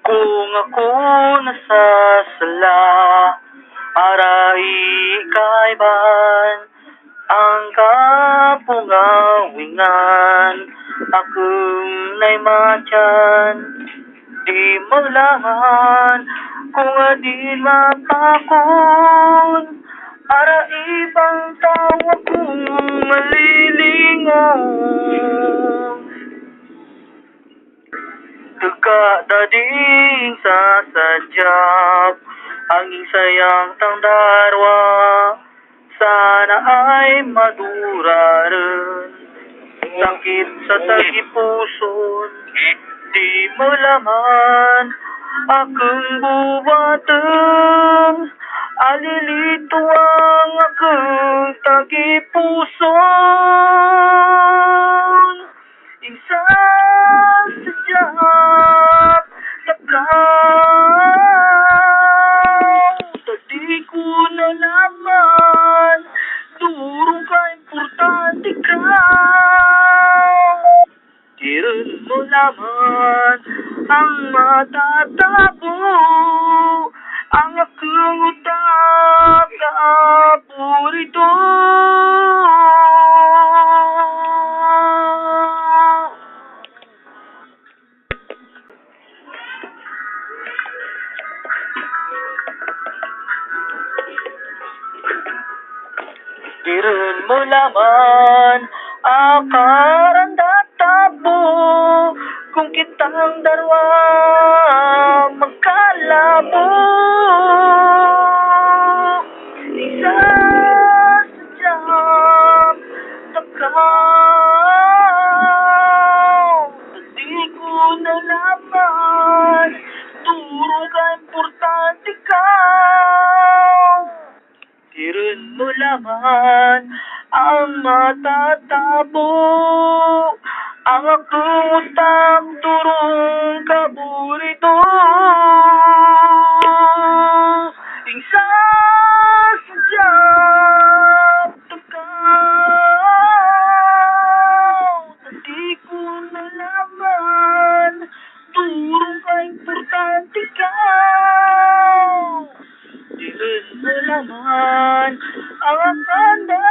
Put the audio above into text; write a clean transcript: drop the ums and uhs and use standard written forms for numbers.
Kung ako nasasala, aray kaiban, ang kapungawingan, akong na'y matyan, di malaman, kung adin mapakon, ara ibang tawa kong malilingon. Dading sa sadyap, angin sayang tangdarwa, sana ay madura rin. Sakit sa tagipuson, di mo laman, akong buwateng, alilito ang akong tagipuson. Isa sadyap takaw, tadi ko nalaman, durong ka importante ka. Di rin mo laman ang matatabo, ang akong utap na apurito. Di rin mo laman akarang databo, kung kitang darwa magkalabo. Isa sadyap takaw, di ko nalaman, durong ka importante ka. Di rin mo laman ang matatabo, ang akong utak turong kaburito. Isa sadyap takaw, di ko nalaman, durong ka importante ka. Di rin mo laman ang akanda